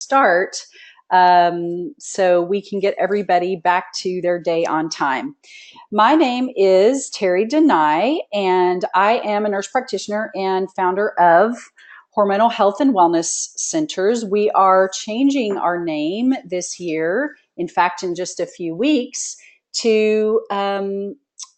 start so we can get everybody back to their day on time. My name is Terri DeNeui, and I am a nurse practitioner and founder of Hormonal Health and Wellness Centers. We are changing our name this year, in fact, in just a few weeks, to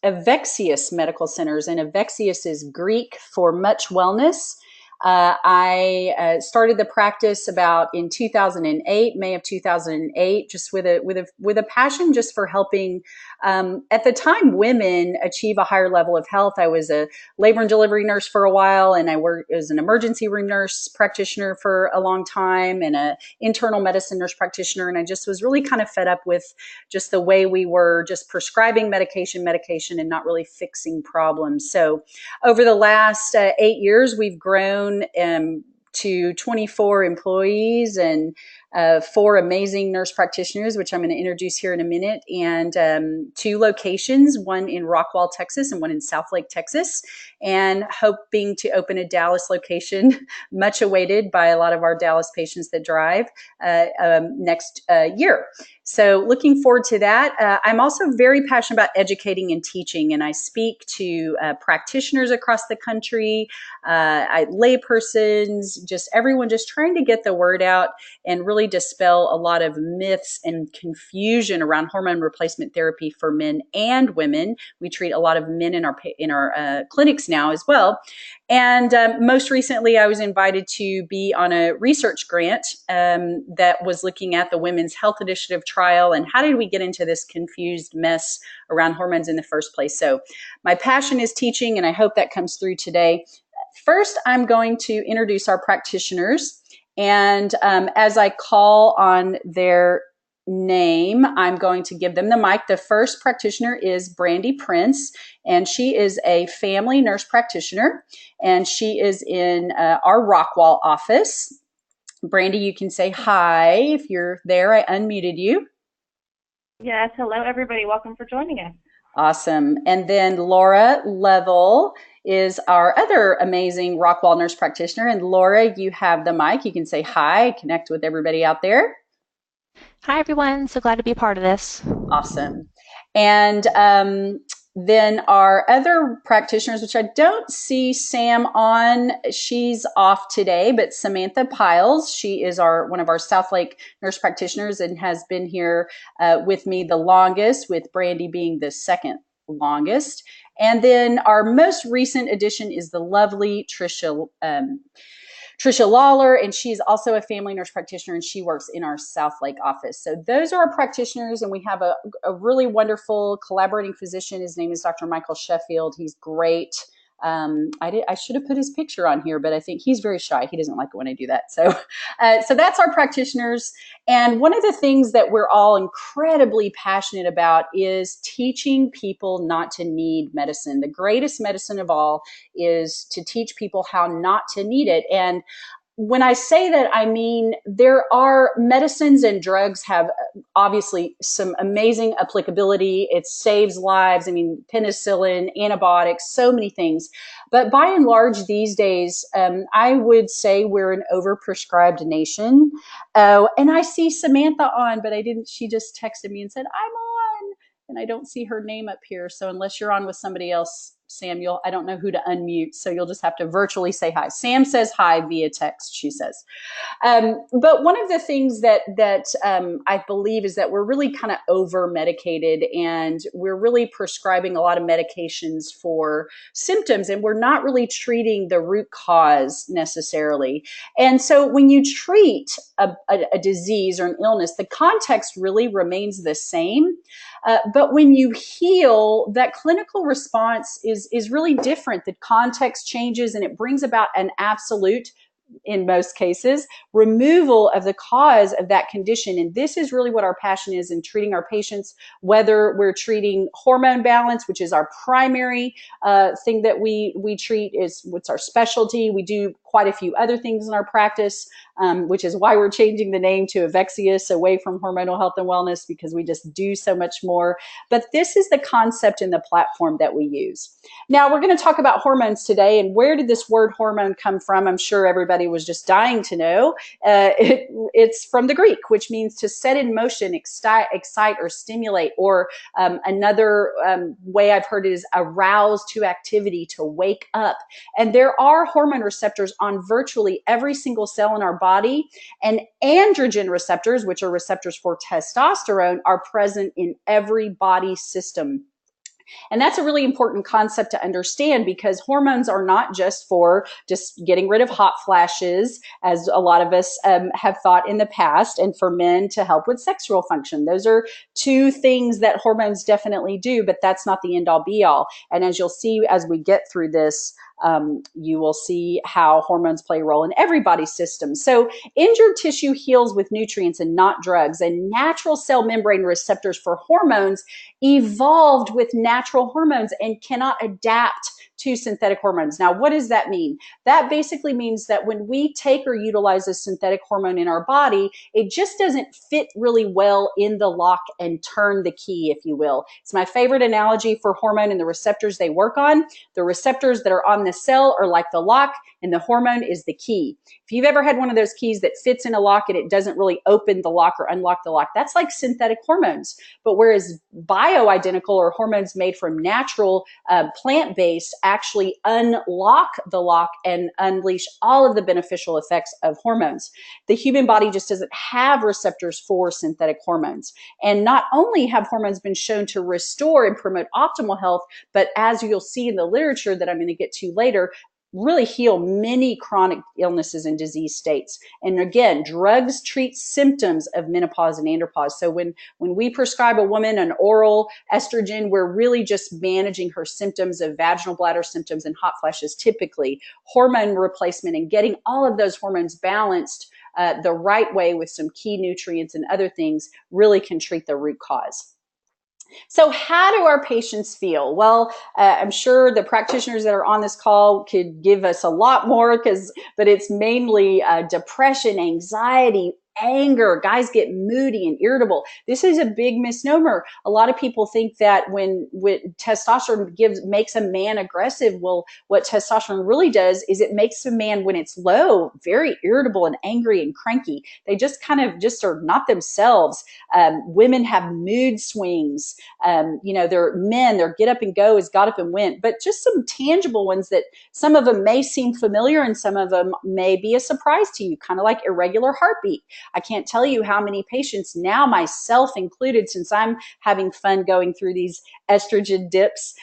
EVEXIAS Medical Centers, and EVEXIAS is Greek for much wellness. I started the practice about in 2008, May of 2008, just with a passion just for helping, at the time, women achieve a higher level of health. I was a labor and delivery nurse for a while, and I worked as an emergency room nurse practitioner for a long time, and an internal medicine nurse practitioner. And I just was really kind of fed up with just the way we were just prescribing medication, and not really fixing problems. So over the last 8 years, we've grown to 24 employees and 4 amazing nurse practitioners, which I'm going to introduce here in a minute, and 2 locations, one in Rockwall, Texas, and one in Southlake, Texas, and hoping to open a Dallas location, much awaited by a lot of our Dallas patients that drive, next year. So looking forward to that. I'm also very passionate about educating and teaching, and I speak to practitioners across the country, laypersons, just everyone, just trying to get the word out and really dispel a lot of myths and confusion around hormone replacement therapy for men and women. We treat a lot of men in our clinics now as well. And most recently, I was invited to be on a research grant that was looking at the Women's Health Initiative trial and how did we get into this confused mess around hormones in the first place. So my passion is teaching, and I hope that comes through today. First, I'm going to introduce our practitioners. And as I call on their name, I'm going to give them the mic. The first practitioner is Brandy Prince, and she is a family nurse practitioner, and she is in our Rockwall office. Brandy, you can say hi if you're there. I unmuted you. Yes, hello everybody. Welcome for joining us. Awesome. And then Laura Level is our other amazing Rockwall nurse practitioner. And Laura, you have the mic. You can say hi, connect with everybody out there. Hi, everyone. So glad to be a part of this. Awesome. And then our other practitioners, which I don't see Sam on, she's off today, but Samantha Piles, she is one of our Southlake nurse practitioners and has been here with me the longest, with Brandy being the second longest. And then our most recent addition is the lovely Trisha Lawler, and she's also a family nurse practitioner, and she works in our Southlake office. So those are our practitioners, and we have a really wonderful collaborating physician. His name is Dr. Michael Sheffield. He's great. I should have put his picture on here, but I think he's very shy. He doesn't like it when I do that. So that's our practitioners. And one of the things that we're all incredibly passionate about is teaching people not to need medicine. The greatest medicine of all is to teach people how not to need it. And when I say that, I mean there are medicines and drugs have obviously some amazing applicability. It saves lives. I mean, penicillin, antibiotics, so many things. But by and large, these days, I would say we're an overprescribed nation. And I see Samantha on, but she just texted me and said, I'm on. And I don't see her name up here. So unless you're on with somebody else, Samuel, I don't know who to unmute, so you'll just have to virtually say hi. Sam says hi via text, she says. But one of the things that I believe is that we're really kind of over-medicated, and we're really prescribing a lot of medications for symptoms, and we're not really treating the root cause necessarily. And so when you treat a disease or an illness, the context really remains the same. But when you heal, that clinical response is really different. The context changes, and it brings about an absolute, in most cases, removal of the cause of that condition. And this is really what our passion is in treating our patients, whether we're treating hormone balance, which is our primary thing that we treat, is what's our specialty. We do quite a few other things in our practice, which is why we're changing the name to EVEXIAS, away from hormonal health and wellness, because we just do so much more. But this is the concept and the platform that we use. Now, we're going to talk about hormones today. And where did this word hormone come from? I'm sure everybody was just dying to know. It's from the Greek, which means to set in motion, excite or stimulate, or another way I've heard it is arouse to activity, to wake up. And there are hormone receptors on virtually every single cell in our body, and androgen receptors, which are receptors for testosterone, are present in every body system. And that's a really important concept to understand, because hormones are not just for just getting rid of hot flashes, as a lot of us have thought in the past, and for men to help with sexual function. Those are two things that hormones definitely do, but that's not the end all be all. And as you'll see as we get through this, you will see how hormones play a role in every body system. So injured tissue heals with nutrients and not drugs, and natural cell membrane receptors for hormones evolved with natural hormones and cannot adapt to synthetic hormones. Now, what does that mean? That basically means that when we take or utilize a synthetic hormone in our body, it just doesn't fit really well in the lock and turn the key, if you will. It's my favorite analogy for hormone and the receptors they work on. The receptors that are on the cell are like the lock, and the hormone is the key. If you've ever had one of those keys that fits in a lock and it doesn't really open the lock or unlock the lock, that's like synthetic hormones. But whereas bioidentical, or hormones made from natural plant-based, actually unlock the lock and unleash all of the beneficial effects of hormones. The human body just doesn't have receptors for synthetic hormones. And not only have hormones been shown to restore and promote optimal health, but as you'll see in the literature that I'm going to get to later, really heal many chronic illnesses and disease states. And again, drugs treat symptoms of menopause and andropause. So when we prescribe a woman an oral estrogen, we're really just managing her symptoms of vaginal bladder symptoms and hot flashes typically. Hormone replacement and getting all of those hormones balanced the right way with some key nutrients and other things really can treat the root cause. So how do our patients feel? Well, I'm sure the practitioners that are on this call could give us a lot more, but it's mainly depression, anxiety, anger. Guys get moody and irritable. This is a big misnomer. A lot of people think that when testosterone makes a man aggressive. Well, what testosterone really does is it makes a man, when it's low, very irritable and angry and cranky. They just kind of just are not themselves. Women have mood swings. Their get up and go is got up and went, but just some tangible ones that some of them may seem familiar and some of them may be a surprise to you, kind of like irregular heartbeat. I can't tell you how many patients now, myself included, since I'm having fun going through these estrogen dips,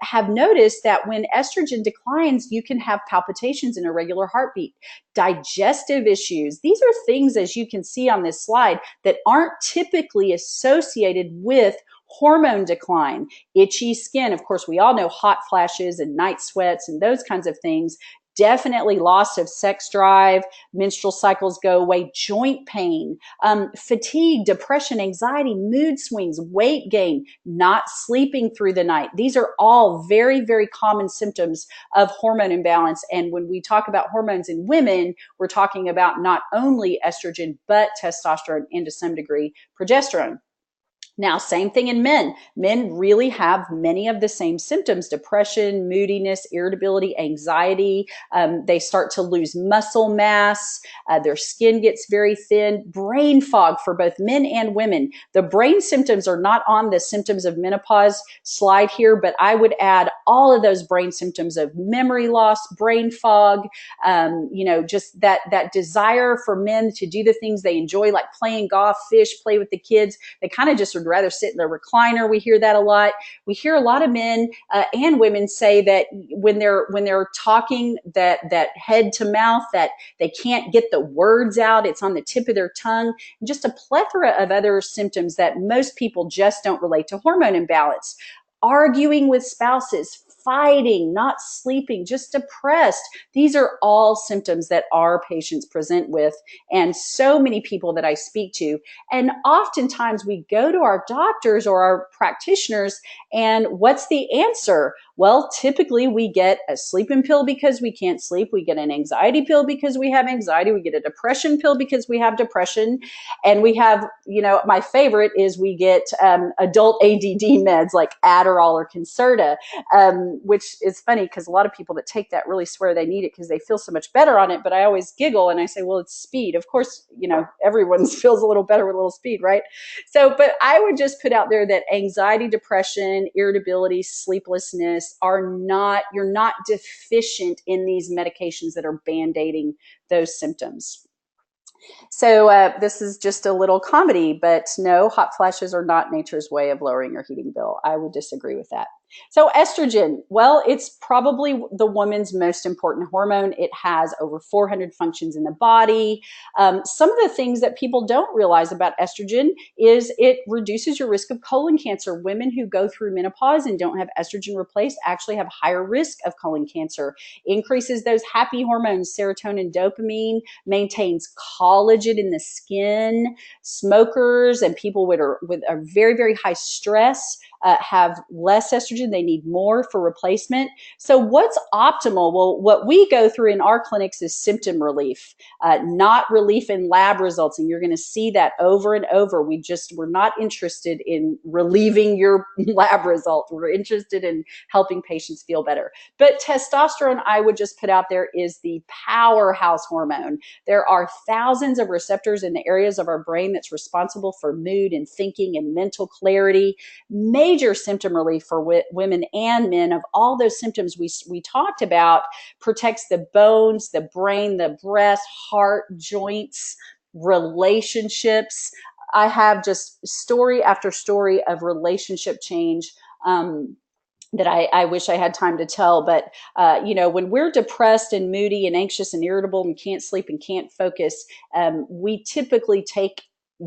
have noticed that when estrogen declines, you can have palpitations and irregular heartbeat, digestive issues. These are things, as you can see on this slide, that aren't typically associated with hormone decline. Itchy skin, of course, we all know hot flashes and night sweats and those kinds of things. Definitely loss of sex drive, menstrual cycles go away, joint pain, fatigue, depression, anxiety, mood swings, weight gain, not sleeping through the night. These are all very, very common symptoms of hormone imbalance. And when we talk about hormones in women, we're talking about not only estrogen, but testosterone and to some degree, progesterone. Now, same thing in men. Men really have many of the same symptoms: depression, moodiness, irritability, anxiety. They start to lose muscle mass. Their skin gets very thin. Brain fog for both men and women. The brain symptoms are not on the symptoms of menopause slide here, but I would add all of those brain symptoms of memory loss, brain fog, just that desire for men to do the things they enjoy, like playing golf, fish, play with the kids. They kind of just would rather sit in the recliner. We hear that a lot. We hear a lot of men and women say that when they're talking, that head to mouth, that they can't get the words out. It's on the tip of their tongue, and just a plethora of other symptoms that most people just don't relate to hormone imbalance. Arguing with spouses, fighting, not sleeping, just depressed. These are all symptoms that our patients present with, and so many people that I speak to. And oftentimes we go to our doctors or our practitioners, and what's the answer? Well, typically we get a sleeping pill because we can't sleep. We get an anxiety pill because we have anxiety. We get a depression pill because we have depression. And we have, my favorite is we get adult ADD meds like Adderall or Concerta, which is funny because a lot of people that take that really swear they need it because they feel so much better on it. But I always giggle and I say, well, it's speed. Of course, everyone feels a little better with a little speed, right? So, but I would just put out there that anxiety, depression, irritability, sleeplessness you're not deficient in these medications that are band-aiding those symptoms. So this is just a little comedy, but no, hot flashes are not nature's way of lowering your heating bill. I would disagree with that. So estrogen, well, it's probably the woman's most important hormone. It has over 400 functions in the body. Some of the things that people don't realize about estrogen is it reduces your risk of colon cancer. Women who go through menopause and don't have estrogen replaced actually have higher risk of colon cancer. Increases those happy hormones, serotonin, dopamine, maintains collagen in the skin. Smokers and people with a very, very high stress have less estrogen. They need more for replacement. So what's optimal? Well, what we go through in our clinics is symptom relief, not relief in lab results. And you're going to see that over and over. We're not interested in relieving your lab result. We're interested in helping patients feel better. But testosterone, I would just put out there, is the powerhouse hormone. There are thousands of receptors in the areas of our brain that's responsible for mood and thinking and mental clarity. Major symptom relief for women and men of all those symptoms we talked about. Protects the bones, the brain, the breast, heart, joints, relationships. I have just story after story of relationship change that I wish I had time to tell. But, when we're depressed and moody and anxious and irritable and can't sleep and can't focus, we typically take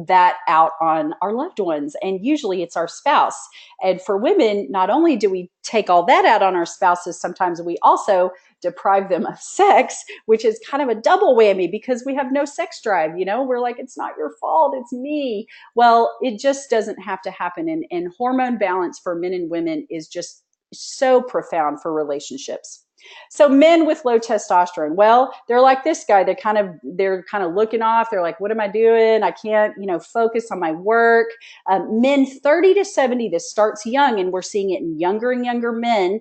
that out on our loved ones. And usually it's our spouse. And for women, not only do we take all that out on our spouses, sometimes we also deprive them of sex, which is kind of a double whammy because we have no sex drive. We're like, it's not your fault, it's me. Well, it just doesn't have to happen. And hormone balance for men and women is just so profound for relationships. So men with low testosterone, well, they're like this guy. They're kind of looking off. They're like, what am I doing? I can't, focus on my work. Men 30 to 70, this starts young, and we're seeing it in younger and younger men,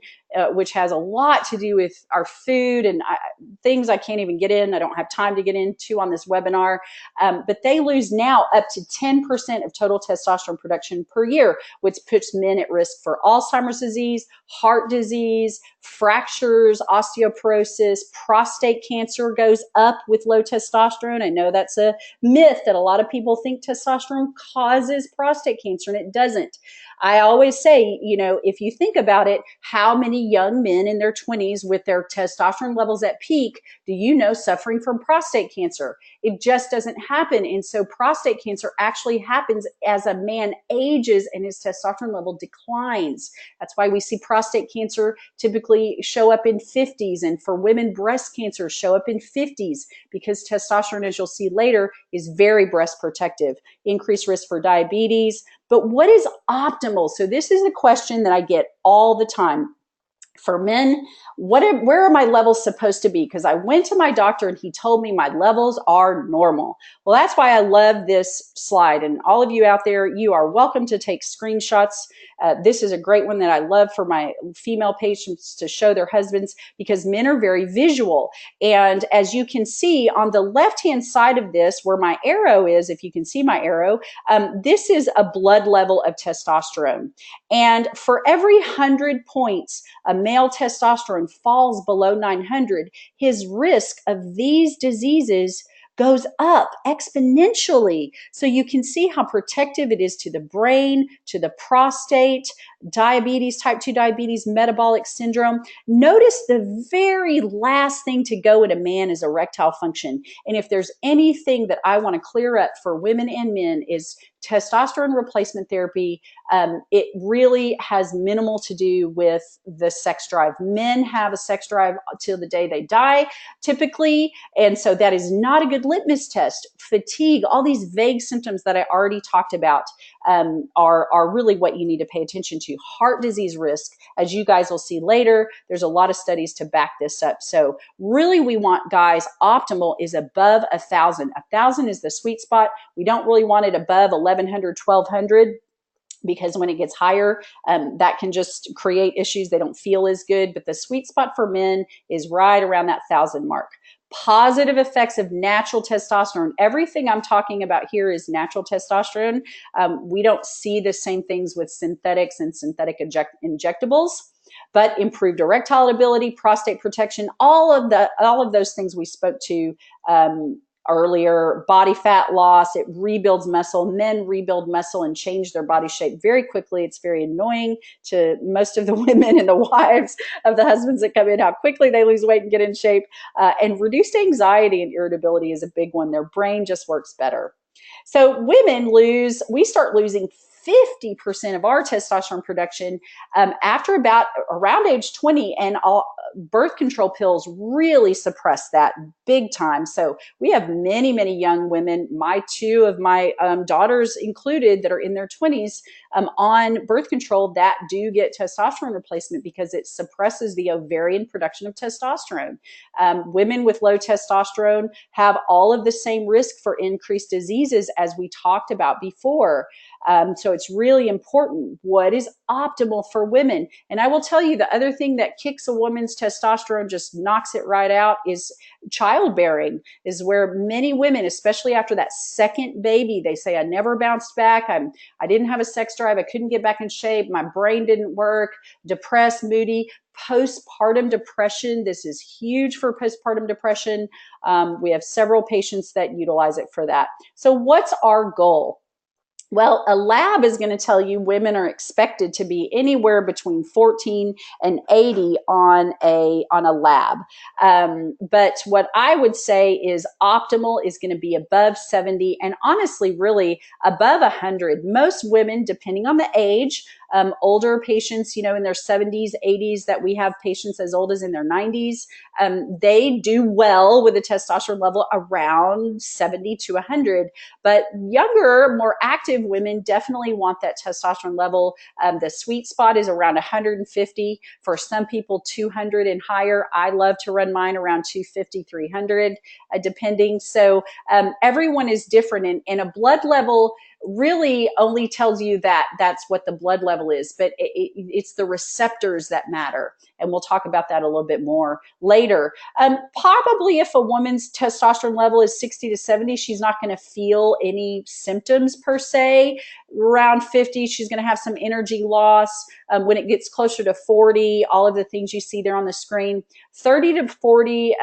which has a lot to do with our food and things I can't even get in. I don't have time to get into on this webinar. But they lose now up to 10% of total testosterone production per year, which puts men at risk for Alzheimer's disease, heart disease, fractures, osteoporosis, prostate cancer goes up with low testosterone. I know that's a myth that a lot of people think testosterone causes prostate cancer, and it doesn't. I always say, if you think about it, how many young men in their 20s with their testosterone levels at peak do you know suffering from prostate cancer? It just doesn't happen. And so prostate cancer actually happens as a man ages and his testosterone level declines. That's why we see prostate cancer typically show up in 50s, and for women, breast cancer show up in 50s because testosterone, as you'll see later, is very breast protective. Increased risk for diabetes. But what is optimal? So this is a question that I get all the time. For men, where are my levels supposed to be? Because I went to my doctor and he told me my levels are normal. Well, that's why I love this slide. And all of you out there, you are welcome to take screenshots. This is a great one that I love for my female patients to show their husbands, because men are very visual. And as you can see on the left-hand side of this, where my arrow is, if you can see my arrow, this is a blood level of testosterone. And for every 100 points, a male testosterone falls below 900, his risk of these diseases goes up exponentially. So you can see how protective it is to the brain, to the prostate, diabetes, type 2 diabetes, metabolic syndrome. Notice the very last thing to go in a man is erectile function. And if there's anything that I want to clear up for women and men is testosterone replacement therapy. It really has minimal to do with the sex drive. Men have a sex drive till the day they die, typically. And so that is not a good litmus test. Fatigue, all these vague symptoms that I already talked about are really what you need to pay attention to. Heart disease risk, as you guys will see later, there's a lot of studies to back this up. So really we want guys, optimal is above 1,000. 1,000 is the sweet spot. We don't really want it above 1,100, 1,200. Because when it gets higher, that can just create issues. They don't feel as good. But the sweet spot for men is right around that 1,000 mark. Positive effects of natural testosterone. Everything I'm talking about here is natural testosterone. We don't see the same things with synthetics and synthetic injectables. But improved erectile ability, prostate protection, all of those things we spoke to earlier. Body fat loss, it rebuilds muscle. Men rebuild muscle and change their body shape very quickly. It's very annoying to most of the women and the wives of the husbands that come in, how quickly they lose weight and get in shape. And reduced anxiety and irritability is a big one. Their brain just works better. So women we start losing 50% of our testosterone production after around age 20, and birth control pills really suppress that big time. So we have many, many young women, two of my daughters included, that are in their 20s on birth control that do get testosterone replacement because it suppresses the ovarian production of testosterone. Women with low testosterone have all of the same risk for increased diseases as we talked about before. So it's really important. What is optimal for women? And I will tell you, the other thing that kicks a woman's testosterone, just knocks it right out, is childbearing, is where many women, especially after that second baby, they say, I never bounced back. I didn't have a sex drive. I couldn't get back in shape. My brain didn't work, depressed, moody. Postpartum depression. This is huge for postpartum depression. We have several patients that utilize it for that. So what's our goal? Well, a lab is going to tell you women are expected to be anywhere between 14 and 80 on a lab. But what I would say is optimal is going to be above 70, and honestly, really above 100. Most women, depending on the age, older patients, in their 70s, 80s, that we have patients as old as in their 90s, they do well with a testosterone level around 70 to 100. But younger, more active women definitely want that testosterone level. The sweet spot is around 150. For some people, 200 and higher. I love to run mine around 250, 300, depending. So everyone is different, and a blood level really only tells you that that's what the blood level is, but it's the receptors that matter. And we'll talk about that a little bit more later. Probably if a woman's testosterone level is 60 to 70, she's not going to feel any symptoms per se. Around 50, she's going to have some energy loss. When it gets closer to 40, all of the things you see there on the screen. 30 to 40,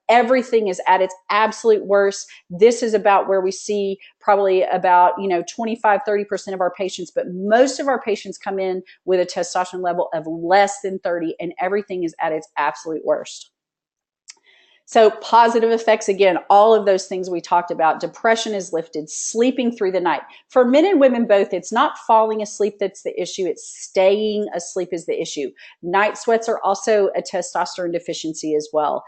everything is at its absolute worst. This is about where we see probably about 25, 30% of our patients, but most of our patients come in with a testosterone level of less than 30, and everything is at its absolute worst. So positive effects, again, all of those things we talked about. Depression is lifted, sleeping through the night. For men and women both, it's not falling asleep that's the issue, it's staying asleep is the issue. Night sweats are also a testosterone deficiency as well.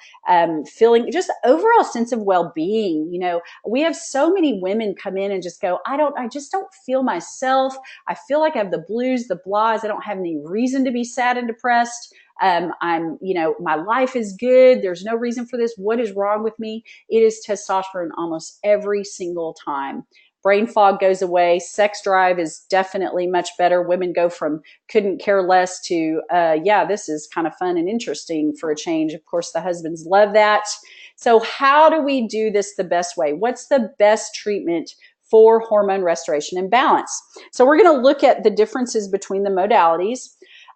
Feeling just overall sense of well-being. We have so many women come in and just go, I just don't feel myself. I feel like I have the blues, the blahs. I don't have any reason to be sad and depressed. My life is good. There's no reason for this. What is wrong with me? It is testosterone almost every single time. Brain fog goes away. Sex drive is definitely much better. Women go from couldn't care less to, this is kind of fun and interesting for a change. Of course, the husbands love that. So how do we do this the best way? What's the best treatment for hormone restoration and balance? So we're going to look at the differences between the modalities.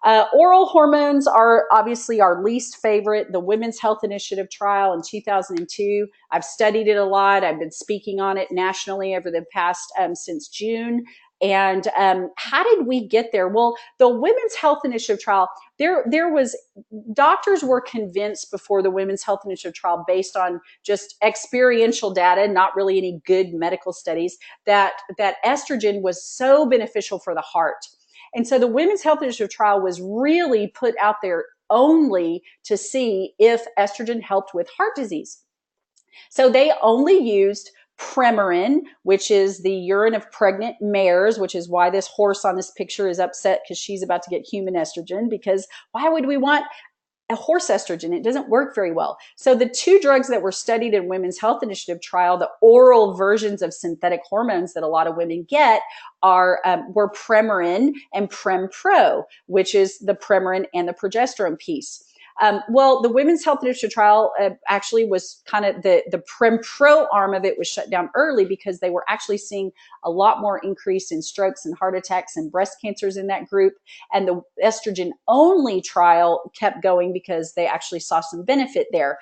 Oral hormones are obviously our least favorite. The Women's Health Initiative trial in 2002, I've studied it a lot. I've been speaking on it nationally over the past, since June. And how did we get there? Well, the Women's Health Initiative trial, there was doctors were convinced before the Women's Health Initiative trial, based on just experiential data, not really any good medical studies, that estrogen was so beneficial for the heart. And so the Women's Health Initiative trial was really put out there only to see if estrogen helped with heart disease. So they only used Premarin, which is the urine of pregnant mares, which is why this horse on this picture is upset because she's about to get human estrogen, because why would we want a horse estrogen? It doesn't work very well. So the two drugs that were studied in Women's Health Initiative trial, the oral versions of synthetic hormones that a lot of women get, were Premarin and Prempro, which is the Premarin and the progesterone piece. Well, the Women's Health Initiative trial actually was kind of the Prempro arm of it was shut down early because they were actually seeing a lot more increase in strokes and heart attacks and breast cancers in that group. And the estrogen only trial kept going because they actually saw some benefit there.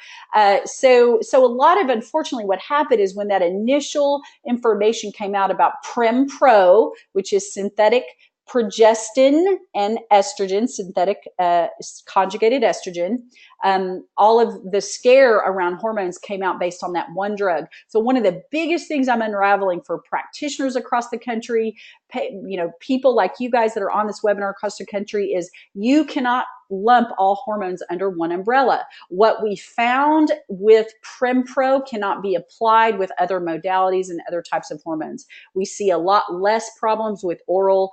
So a lot of, unfortunately, what happened is when that initial information came out about Prempro, which is synthetic progestin and estrogen, synthetic conjugated estrogen, all of the scare around hormones came out based on that one drug. So one of the biggest things I'm unraveling for practitioners across the country, people like you guys that are on this webinar across the country, is you cannot lump all hormones under one umbrella. What we found with Prempro cannot be applied with other modalities and other types of hormones. We see a lot less problems with oral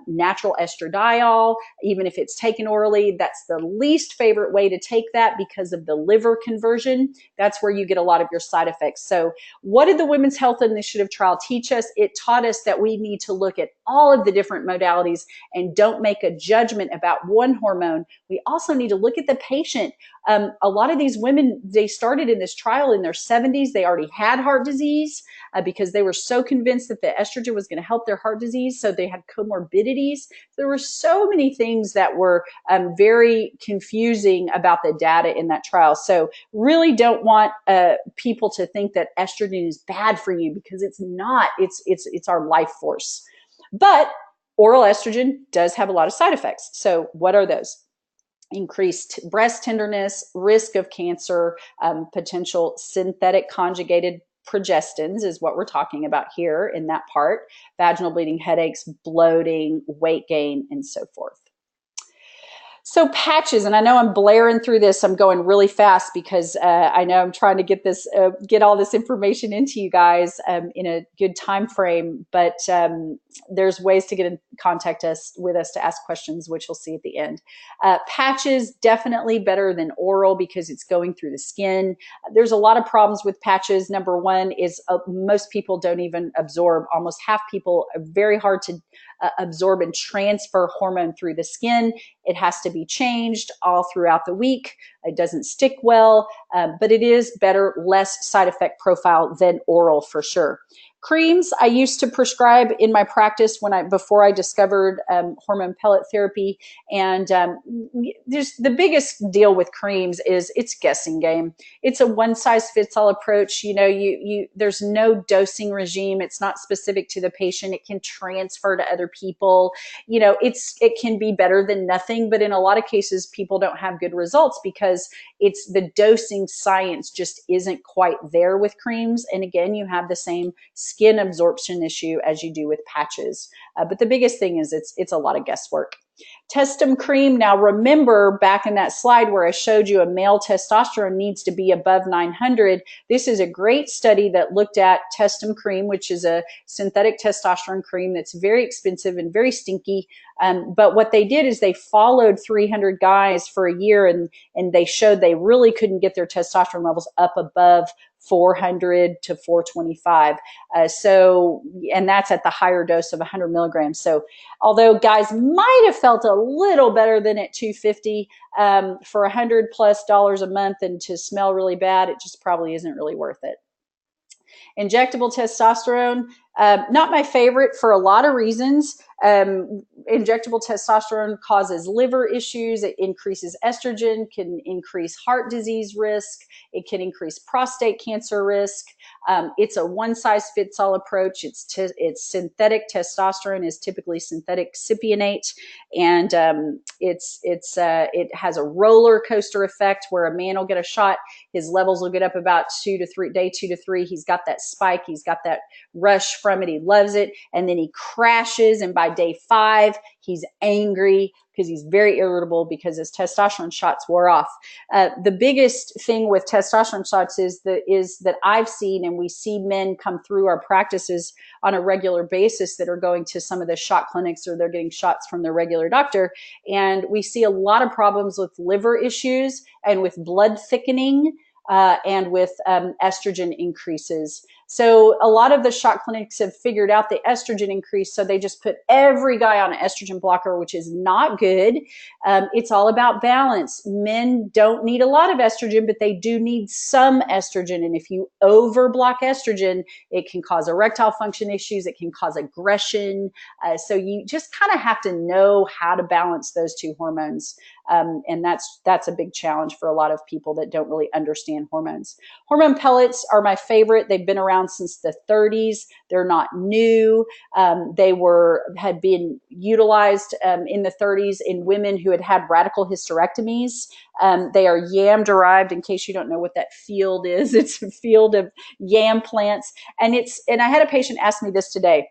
natural estradiol, even if it's taken orally. That's the least favorite way to take that because of the liver conversion. That's where you get a lot of your side effects. So what did the Women's Health Initiative trial teach us? It taught us that we need to look at all of the different modalities and don't make a judgment about one hormone. We also need to look at the patient. A lot of these women, they started in this trial in their 70s. They already had heart disease because they were so convinced that the estrogen was going to help their heart disease. So they had comorbidities. There were so many things that were very confusing about the data in that trial. So really don't want people to think that estrogen is bad for you, because it's not. It's our life force. But oral estrogen does have a lot of side effects. So what are those? Increased breast tenderness, risk of cancer, potential synthetic conjugated progestins is what we're talking about here in that part, vaginal bleeding, headaches, bloating, weight gain, and so forth. So patches, and I know I'm blaring through this. I'm going really fast because I know I'm trying to get all this information into you guys in a good time frame. But there's ways to get in contact with us to ask questions, which you'll see at the end. Patches, definitely better than oral because it's going through the skin. There's a lot of problems with patches. Number one is most people don't even absorb. Almost half people are very hard to absorb and transfer hormone through the skin. It has to be changed all throughout the week. It doesn't stick well, but it is better, less side effect profile than oral for sure. Creams I used to prescribe in my practice before I discovered hormone pellet therapy. And there's the biggest deal with creams is it's guessing game. It's a one size fits all approach. There's no dosing regime. It's not specific to the patient. It can transfer to other people. It can be better than nothing, but in a lot of cases, people don't have good results because it's the dosing science just isn't quite there with creams. And again, you have the same skin absorption issue as you do with patches. But the biggest thing is it's a lot of guesswork. Testum cream. Now remember back in that slide where I showed you a male testosterone needs to be above 900. This is a great study that looked at Testum cream, which is a synthetic testosterone cream that's very expensive and very stinky. But what they did is they followed 300 guys for a year and they showed they really couldn't get their testosterone levels up above 400 to 425. And that's at the higher dose of 100 milligrams. So although guys might have felt a little better than at 250 for $100+ a month and to smell really bad, it just probably isn't really worth it. Injectable testosterone, Not my favorite for a lot of reasons. Injectable testosterone causes liver issues. It increases estrogen, can increase heart disease risk. It can increase prostate cancer risk. It's a one-size-fits-all approach. It's synthetic testosterone is typically synthetic cypionate, and it has a roller coaster effect where a man will get a shot, his levels will get up about day 2 to 3. He's got that spike, he's got that rush from it, he loves it, and then he crashes, and by day 5 he's angry because he's very irritable because his testosterone shots wore off. The biggest thing with testosterone shots is that I've seen, and we see men come through our practices on a regular basis that are going to some of the shot clinics, or they're getting shots from their regular doctor, and we see a lot of problems with liver issues and with blood thickening, and with estrogen increases. So a lot of the shot clinics have figured out the estrogen increase, so they just put every guy on an estrogen blocker, which is not good. It's all about balance. Men don't need a lot of estrogen, but they do need some estrogen. And if you overblock estrogen, it can cause erectile function issues. It can cause aggression. So you just kind of have to know how to balance those two hormones. And that's a big challenge for a lot of people that don't really understand hormones. Hormone pellets are my favorite. They've been around since the 30s. They're not new. They had been utilized in the 30s in women who had radical hysterectomies. They are yam derived. In case you don't know what that field is, it's a field of yam plants. And I had a patient ask me this today.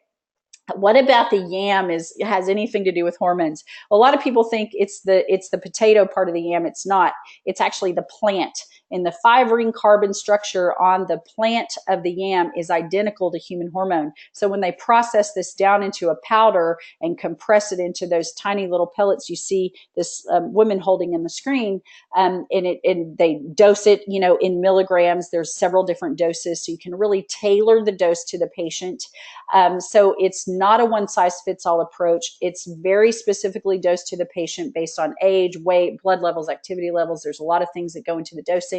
What about the yam has anything to do with hormones? A lot of people think it's the potato part of the yam. It's not. It's actually the plant. And the 5-ring carbon structure on the plant of the yam is identical to human hormone. So when they process this down into a powder and compress it into those tiny little pellets you see this woman holding in the screen, and they dose it, in milligrams. There's several different doses, so you can really tailor the dose to the patient. So it's not a one-size-fits-all approach. It's very specifically dosed to the patient based on age, weight, blood levels, activity levels. There's a lot of things that go into the dosing.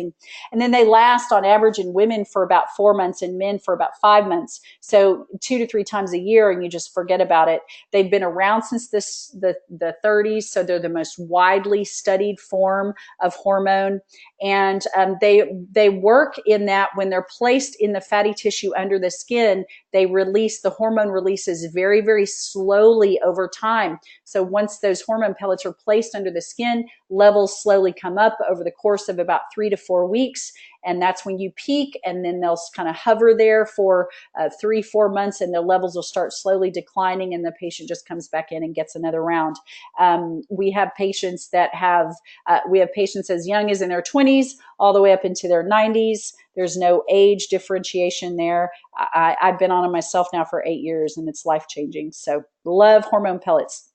And then they last on average in women for about 4 months and men for about 5 months. So 2 to 3 times a year, and you just forget about it. They've been around since the 30s, so they're the most widely studied form of hormone. And they work in that when they're placed in the fatty tissue under the skin, the hormone releases very, very slowly over time. So once those hormone pellets are placed under the skin, levels slowly come up over the course of about 3 to 4 weeks. And that's when you peak, and then they'll kind of hover there for 3-4 months, and the levels will start slowly declining, and the patient just comes back in and gets another round. We have patients as young as in their 20s all the way up into their 90s. There's no age differentiation there. I've been on them myself now for 8 years, and it's life-changing. So love hormone pellets.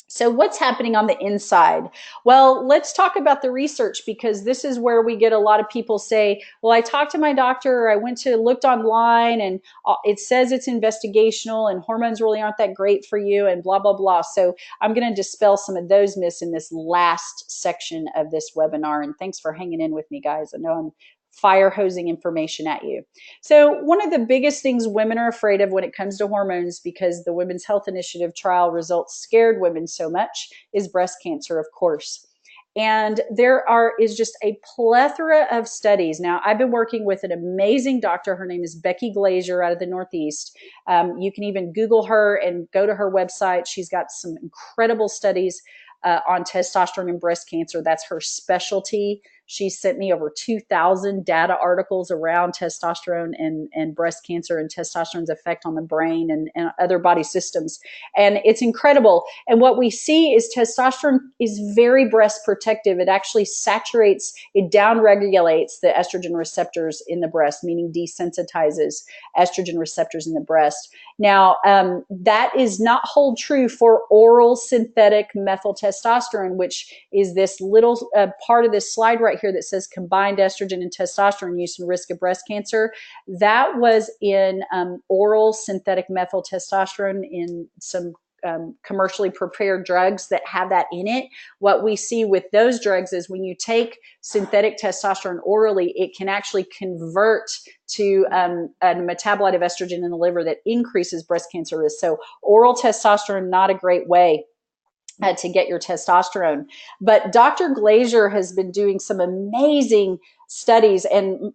So what's happening on the inside? Well, let's talk about the research, because this is where we get a lot of people say, well, I talked to my doctor, or I looked online, and it says it's investigational and hormones really aren't that great for you, and blah, blah, blah. So I'm going to dispel some of those myths in this last section of this webinar. And thanks for hanging in with me, guys. I know I'm fire hosing information at you. So one of the biggest things women are afraid of when it comes to hormones, because the Women's Health Initiative trial results scared women so much, is breast cancer, of course. And there is just a plethora of studies. Now, I've been working with an amazing doctor. Her name is Becky Glazier out of the Northeast. You can even Google her and go to her website. She's got some incredible studies on testosterone and breast cancer. That's her specialty. She sent me over 2,000 data articles around testosterone and breast cancer and testosterone's effect on the brain and other body systems. And it's incredible. And what we see is testosterone is very breast protective. It actually saturates, it downregulates the estrogen receptors in the breast, meaning desensitizes estrogen receptors in the breast. Now, that is not hold true for oral synthetic methyl testosterone, which is this little part of this slide right here that says combined estrogen and testosterone use and risk of breast cancer. That was in oral synthetic methyl testosterone in some commercially prepared drugs that have that in it. What we see with those drugs is when you take synthetic testosterone orally, it can actually convert to a metabolite of estrogen in the liver that increases breast cancer risk. So oral testosterone, not a great way to get your testosterone. But Dr. Glaser has been doing some amazing studies, and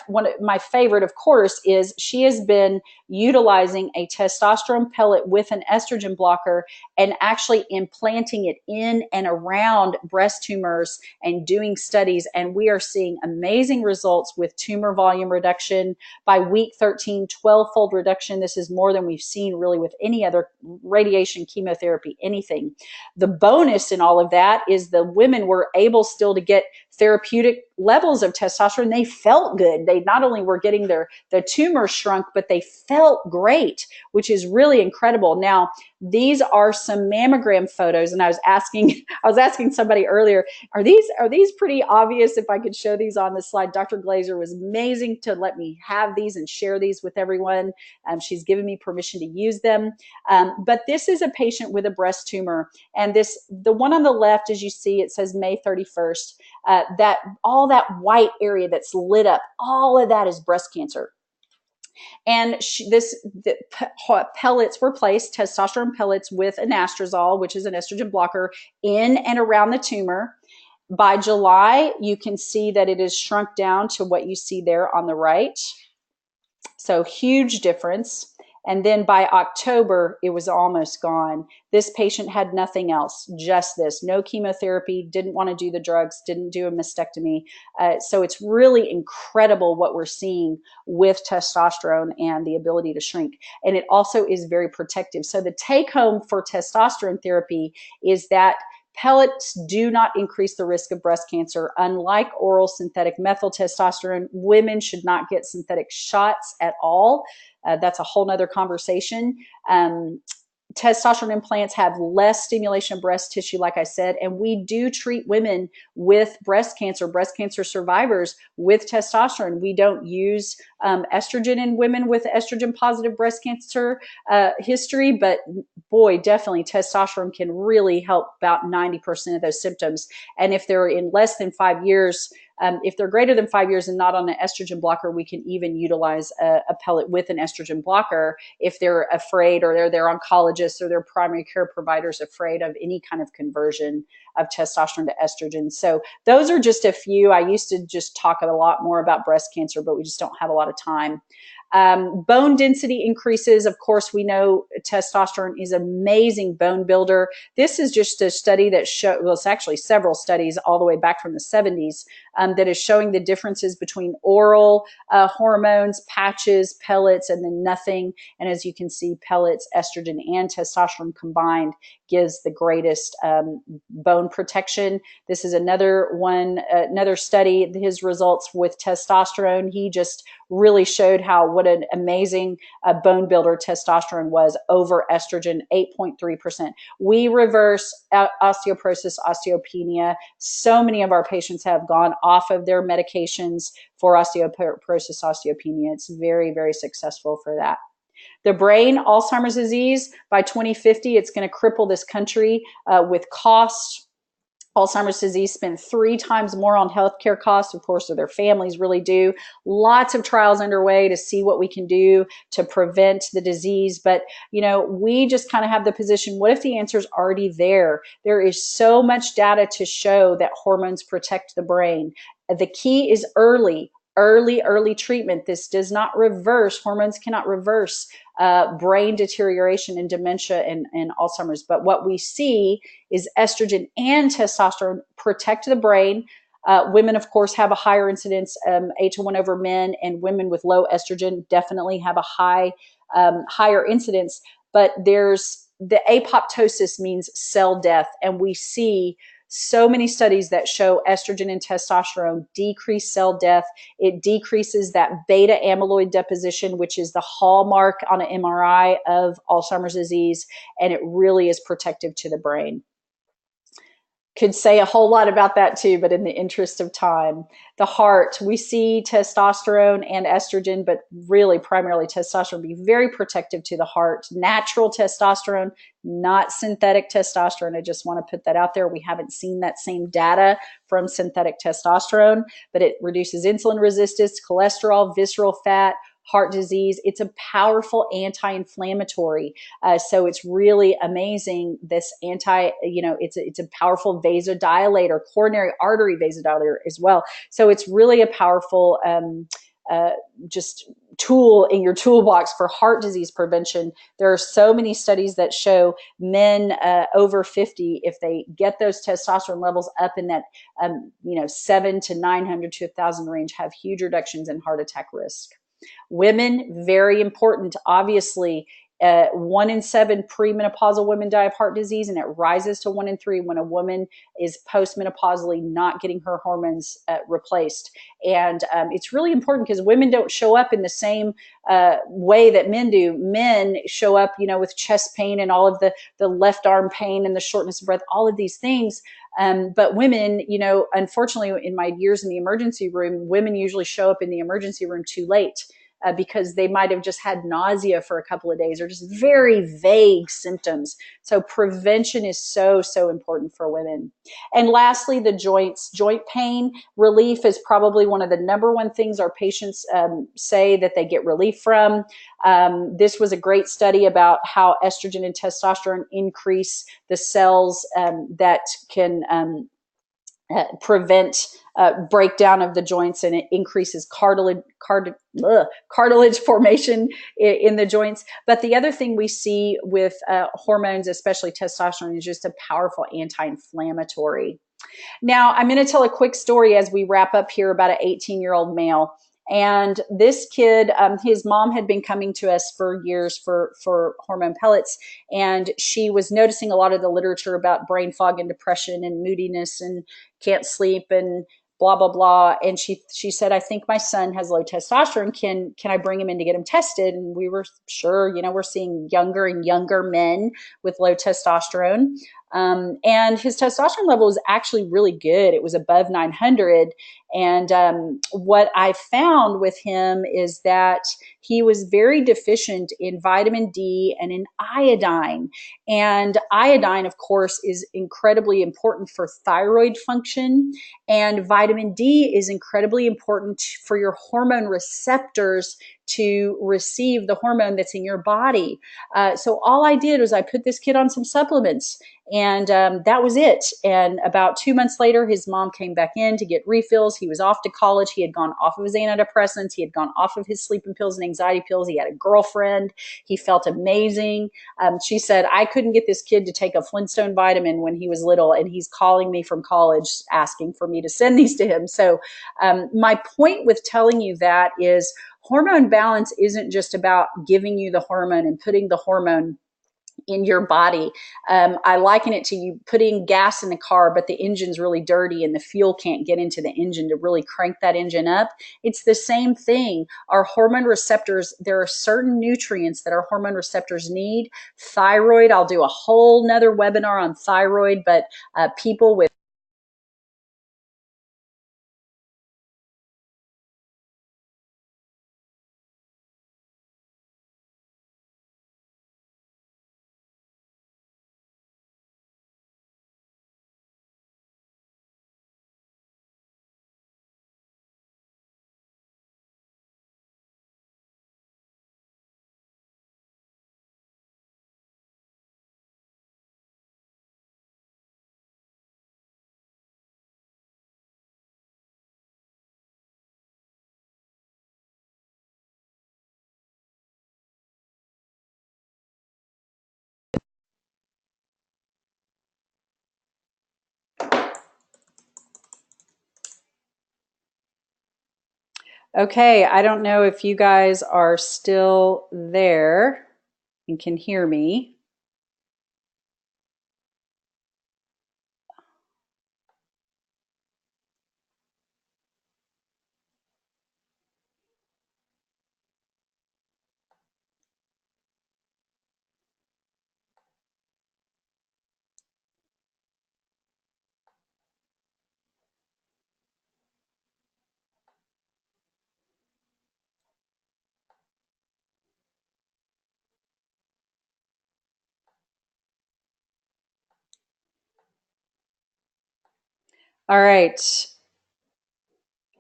one of my favorite, of course, is she has been utilizing a testosterone pellet with an estrogen blocker and actually implanting it in and around breast tumors and doing studies. And we are seeing amazing results with tumor volume reduction by week 13, 12-fold reduction. This is more than we've seen really with any other radiation, chemotherapy, anything. The bonus in all of that is the women were able still to get therapeutic levels of testosterone. They felt good. They not only were getting their tumor shrunk, but they felt great, which is really incredible. Now, these are some mammogram photos, and I was asking somebody earlier, are these pretty obvious? If I could show these on the slide. Dr. Glaser was amazing to let me have these and share these with everyone. She's given me permission to use them. But this is a patient with a breast tumor, and the one on the left, as you see, it says May 31st. That all that white area that's lit up, all of that is breast cancer. And the pellets were placed, testosterone pellets with anastrozole, which is an estrogen blocker, in and around the tumor. By July, you can see that it is shrunk down to what you see there on the right. So huge difference. And then by October, it was almost gone. This patient had nothing else, just this. No chemotherapy, didn't want to do the drugs, didn't do a mastectomy. So it's really incredible what we're seeing with testosterone and the ability to shrink. And it also is very protective. So the take home for testosterone therapy is that pellets do not increase the risk of breast cancer. Unlike oral synthetic methyl testosterone, women should not get synthetic shots at all. That's a whole nother conversation. Testosterone implants have less stimulation of breast tissue, like I said, and we do treat women with breast cancer survivors with testosterone. We don't use estrogen in women with estrogen positive breast cancer history, but boy, definitely testosterone can really help about 90% of those symptoms. And if they're in less than 5 years, if they're greater than 5 years and not on an estrogen blocker, we can even utilize a pellet with an estrogen blocker if they're afraid, or their oncologists or their primary care providers afraid of any kind of conversion of testosterone to estrogen. So those are just a few. I used to just talk a lot more about breast cancer, but we just don't have a lot of time. Bone density increases. Of course, we know testosterone is an amazing bone builder. This is just a study that it's actually several studies all the way back from the 70s that is showing the differences between oral hormones, patches, pellets, and then nothing. And as you can see, pellets, estrogen, and testosterone gives the greatest bone protection. This is another study, his results with testosterone. He just really showed what an amazing bone builder testosterone was over estrogen, 8.3%. We reverse osteoporosis, osteopenia. So many of our patients have gone off of their medications for osteoporosis, osteopenia. It's very, very successful for that. The brain, Alzheimer's disease, by 2050, it's going to cripple this country with cost. Alzheimer's disease spend 3 times more on healthcare costs, of course, or their families really do. Lots of trials underway to see what we can do to prevent the disease. But, we just kind of have the position, what if the answer is already there? There is so much data to show that hormones protect the brain. The key is early treatment. This does not reverse, hormones cannot reverse brain deterioration and dementia and Alzheimer's. But what we see is estrogen and testosterone protect the brain. Women, of course, have a higher incidence, 8 to 1 over men, and women with low estrogen definitely have a higher incidence. But there's the apoptosis means cell death, and we see so many studies that show estrogen and testosterone decrease cell death. It decreases that beta amyloid deposition, which is the hallmark on an MRI of Alzheimer's disease, and it really is protective to the brain. could say a whole lot about that too, but in the interest of time. The heart, we see testosterone and estrogen, but really primarily testosterone be very protective to the heart. Natural testosterone, not synthetic testosterone. I just want to put that out there. We haven't seen that same data from synthetic testosterone, but it reduces insulin resistance, cholesterol, visceral fat, heart disease. It's a powerful anti-inflammatory. So it's really amazing. This it's a powerful vasodilator, coronary artery vasodilator as well. So it's really a powerful just tool in your toolbox for heart disease prevention. There are so many studies that show men over 50, if they get those testosterone levels up in that 7 to 900 to 1,000 range, have huge reductions in heart attack risk. Women, very important. Obviously, 1 in 7 premenopausal women die of heart disease, and it rises to 1 in 3 when a woman is postmenopausally not getting her hormones replaced. And it's really important because women don't show up in the same way that men do. Men show up, with chest pain and all of the left arm pain and the shortness of breath, all of these things. But women, unfortunately, in my years in the emergency room, women usually show up in the emergency room too late. Because they might have just had nausea for a couple of days or just very vague symptoms. So prevention is so, so important for women. And lastly, the joints. Joint pain relief is probably one of the number one things our patients say that they get relief from. This was a great study about how estrogen and testosterone increase the cells that can prevent breakdown of the joints, and it increases cartilage formation in the joints. But the other thing we see with hormones, especially testosterone, is just a powerful anti-inflammatory. Now, I'm going to tell a quick story as we wrap up here about an 18-year-old male. And this kid, his mom had been coming to us for years for hormone pellets, and she was noticing a lot of the literature about brain fog and depression and moodiness and can't sleep and blah blah blah. And she said, "I think my son has low testosterone. Can I bring him in to get him tested?" And we were sure. We're seeing younger and younger men with low testosterone. And his testosterone level was actually really good. It was above 900. And what I found with him is that he was very deficient in vitamin D and in iodine. And iodine, of course, is incredibly important for thyroid function. And vitamin D is incredibly important for your hormone receptors to receive the hormone that's in your body. So all I did was I put this kid on some supplements, and that was it. And about 2 months later, his mom came back in to get refills. He was off to college. He had gone off of his antidepressants. He had gone off of his sleeping pills and anxiety pills. He had a girlfriend. He felt amazing. She said, "I couldn't get this kid to take a Flintstone vitamin when he was little, and he's calling me from college asking for me to send these to him." So my point with telling you that is hormone balance isn't just about giving you the hormone and putting the hormone in your body. I liken it to you putting gas in the car, but the engine's really dirty and the fuel can't get into the engine to really crank that engine up. It's the same thing. Our hormone receptors, there are certain nutrients that our hormone receptors need. Thyroid, I'll do a whole nother webinar on thyroid, but people with Okay, I don't know if you guys are still there and can hear me. All right.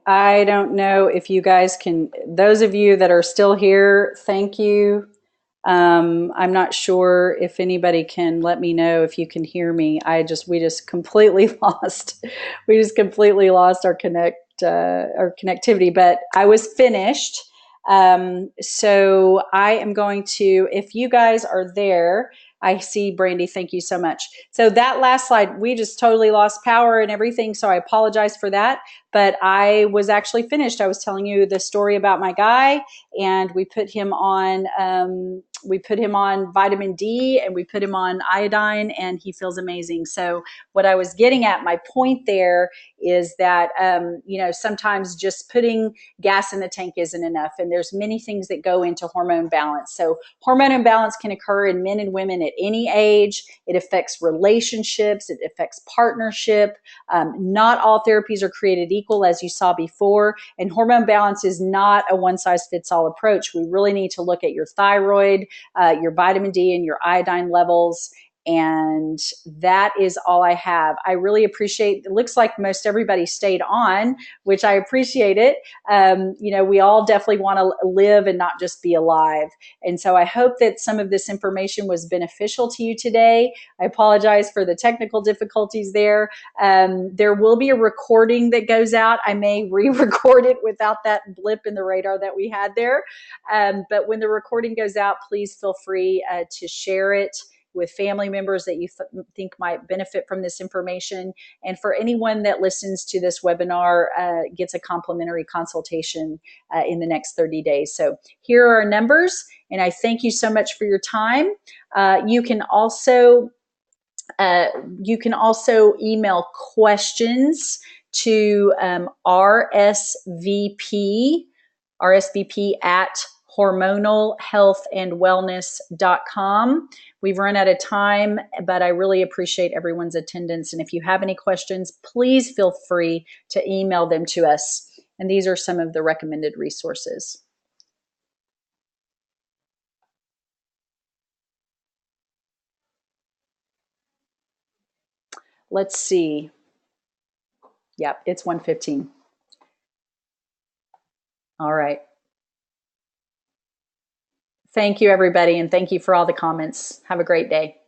I don't know if you guys can, those of you that are still here, thank you. I'm not sure if anybody can let me know if you can hear me. We just completely lost our connectivity, but I was finished. So I am going to, if you guys are there, I see Brandy, thank you so much. So that last slide, we just totally lost power and everything. So I apologize for that, but I was actually finished. I was telling you the story about my guy, and we put him on vitamin D and we put him on iodine, and he feels amazing. So what I was getting at, my point there is that, sometimes just putting gas in the tank isn't enough. And there's many things that go into hormone balance. So hormone imbalance can occur in men and women at any age. It affects relationships. It affects partnership. Not all therapies are created equal, as you saw before. And hormone balance is not a one-size-fits-all approach. We really need to look at your thyroid, your vitamin D, and your iodine levels. And that is all I have. I really appreciate, it looks like most everybody stayed on, which I appreciate it. We all definitely want to live and not just be alive. And so I hope that some of this information was beneficial to you today. I apologize for the technical difficulties there. There will be a recording that goes out. I may re-record it without that blip in the radar that we had there. But when the recording goes out, please feel free to share it with family members that you think might benefit from this information. And for anyone that listens to this webinar, gets a complimentary consultation in the next 30 days. So here are our numbers, and I thank you so much for your time. You can also email questions to RSVP at hormonalhealthandwellness.com. We've run out of time, but I really appreciate everyone's attendance. And if you have any questions, please feel free to email them to us. And these are some of the recommended resources. Let's see. Yep, it's 1:15. All right. Thank you, everybody, and thank you for all the comments. Have a great day.